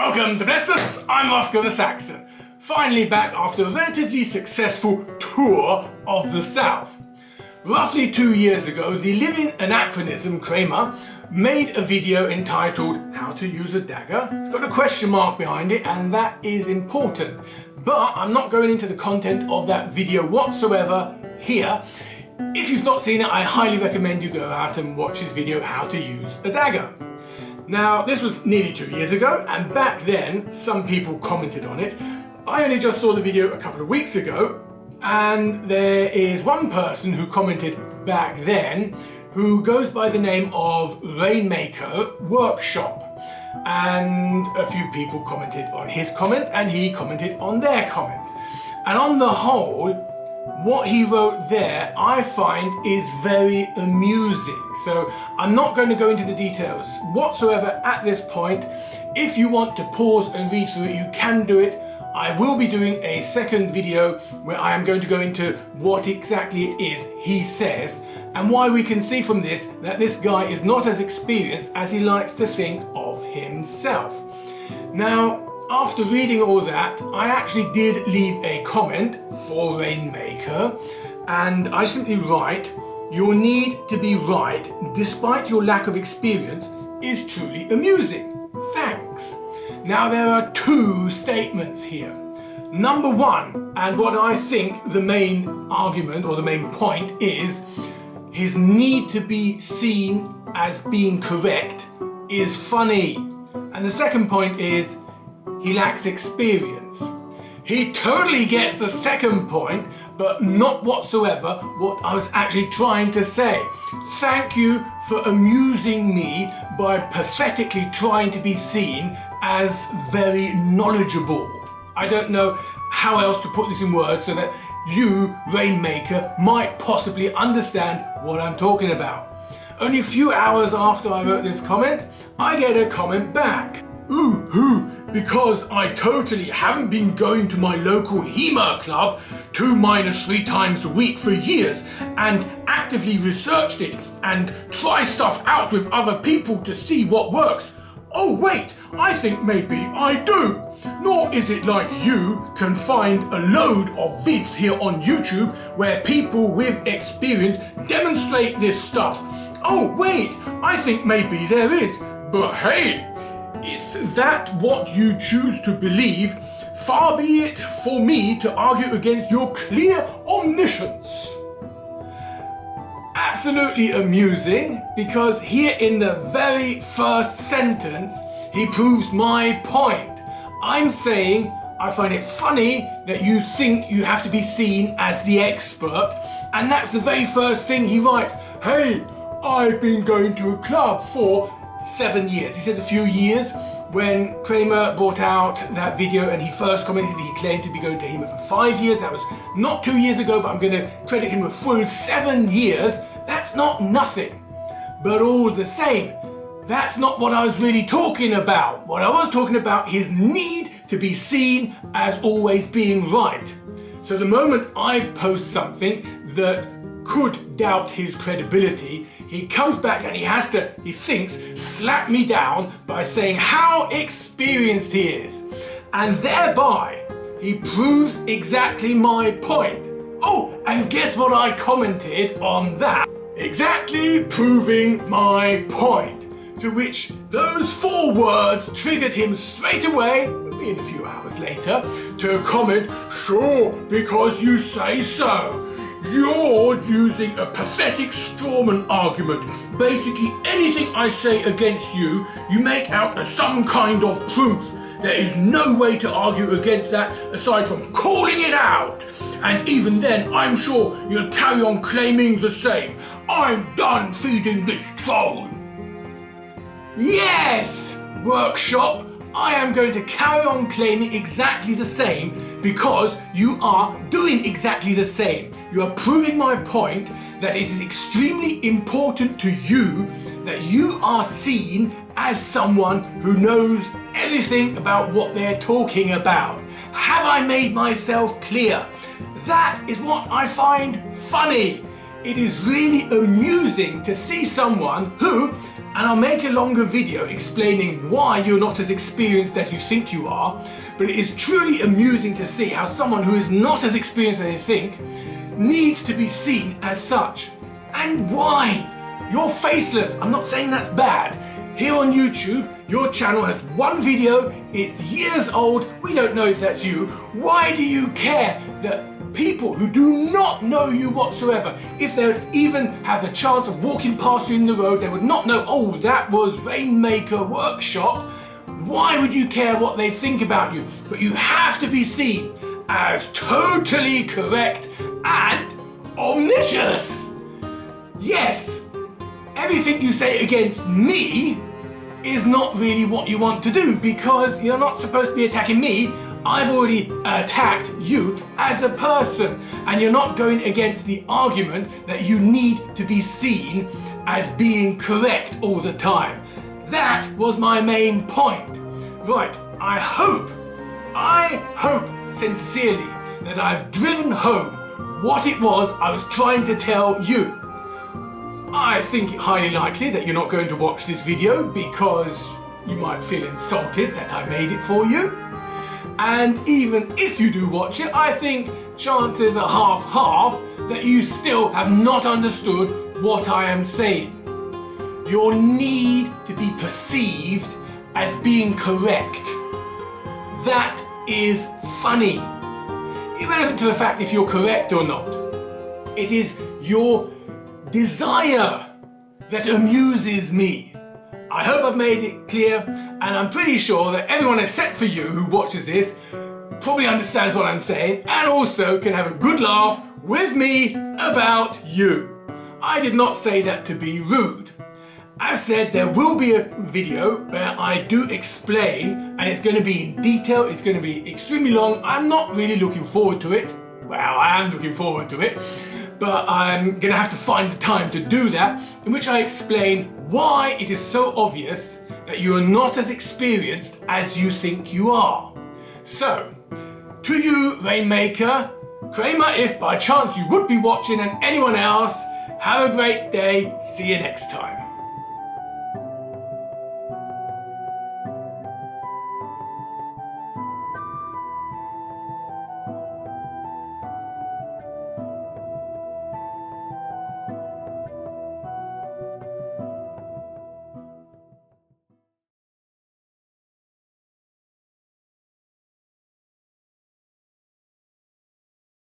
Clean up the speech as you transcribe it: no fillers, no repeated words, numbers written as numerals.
Welcome to Blessus, I'm Oscar the Saxon. Finally back after a relatively successful tour of the South. Roughly 2 years ago, the living anachronism Kramer made a video entitled How to Use a Dagger. It's got a question mark behind it, and that is important. But I'm not going into the content of that video whatsoever here. If you've not seen it, I highly recommend you go out and watch this video, How to Use a Dagger. Now, this was nearly 2 years ago, and back then, some people commented on it. I only just saw the video a couple of weeks ago, and there is one person who commented back then who goes by the name of Rayne Workshop. And a few people commented on his comment, and he commented on their comments. And on the whole, what he wrote there, I find, is very amusing. So I'm not going to go into the details whatsoever at this point. If you want to pause and read through it, you can do it. I will be doing a second video where I am going to go into what exactly it is he says and why we can see from this that this guy is not as experienced as he likes to think of himself. Now, after reading all that, I actually did leave a comment for Rainmaker, and I simply write, "Your need to be right, despite your lack of experience, is truly amusing. Thanks." Now, there are two statements here. Number one, and what I think the main argument or the main point is, his need to be seen as being correct is funny. And the second point is, he lacks experience. He totally gets the second point, but not whatsoever what I was actually trying to say. Thank you for amusing me by pathetically trying to be seen as very knowledgeable. I don't know how else to put this in words so that you, Rainmaker, might possibly understand what I'm talking about. Only a few hours after I wrote this comment, I get a comment back. Ooh, because I totally haven't been going to my local HEMA club 2-3 times a week for years and actively researched it and try stuff out with other people to see what works. Oh wait, I think maybe I do. Nor is it like you can find a load of vids here on YouTube where people with experience demonstrate this stuff. Oh wait, I think maybe there is. But hey, is that what you choose to believe? Far be it for me to argue against your clear omniscience. Absolutely amusing, because here in the very first sentence, he proves my point. I'm saying I find it funny that you think you have to be seen as the expert, and that's the very first thing he writes. Hey, I've been going to a club for 7 years. He said a few years. When Kramer brought out that video and he first commented, he claimed to be going to HEMA for 5 years. That was not 2 years ago, but I'm going to credit him with full 7 years. That's not nothing. But all the same, that's not what I was really talking about. What I was talking about, his need to be seen as always being right. So the moment I post something that could doubt his credibility, he comes back and he thinks, slap me down by saying how experienced he is. And thereby, he proves exactly my point. Oh, and guess what I commented on that? Exactly proving my point. To which those 4 words triggered him straight away, maybe a few hours later, to comment, "Sure, because you say so. You're using a pathetic strawman argument. Basically, anything I say against you, you make out as some kind of proof. There is no way to argue against that aside from calling it out. And even then, I'm sure you'll carry on claiming the same. I'm done feeding this troll." Yes, Workshop, I am going to carry on claiming exactly the same because you are doing exactly the same. You are proving my point that it is extremely important to you that you are seen as someone who knows everything about what they're talking about. Have I made myself clear? That is what I find funny. It is really amusing to see someone who, and I'll make a longer video explaining why you're not as experienced as you think you are, but it is truly amusing to see how someone who is not as experienced as they think needs to be seen as such. And why? You're faceless. I'm not saying that's bad. Here on YouTube, your channel has one video, it's years old, we don't know if that's you. Why do you care that people who do not know you whatsoever, if they would even have the chance of walking past you in the road, they would not know, oh, that was Rainmaker Workshop. Why would you care what they think about you? But you have to be seen as totally correct and omniscious. Yes, everything you say against me is not really what you want to do, because you're not supposed to be attacking me. I've already attacked you as a person, and you're not going against the argument that you need to be seen as being correct all the time. That was my main point. Right, I hope sincerely that I've driven home what it was I was trying to tell you. I think it highly likely that you're not going to watch this video because you might feel insulted that I made it for you. And even if you do watch it, I think chances are half-half that you still have not understood what I am saying. Your need to be perceived as being correct. That is funny. Irrelevant to the fact if you're correct or not. It is your desire that amuses me. I hope I've made it clear, and I'm pretty sure that everyone except for you who watches this probably understands what I'm saying and also can have a good laugh with me about you. I did not say that to be rude. As said, there will be a video where I do explain, and it's going to be in detail, it's going to be extremely long. I'm not really looking forward to it. Well, I am looking forward to it. But I'm going to have to find the time to do that, in which I explain why it is so obvious that you are not as experienced as you think you are. So, to you, Rainmaker, Kramer, if by chance you would be watching, and anyone else, have a great day. See you next time.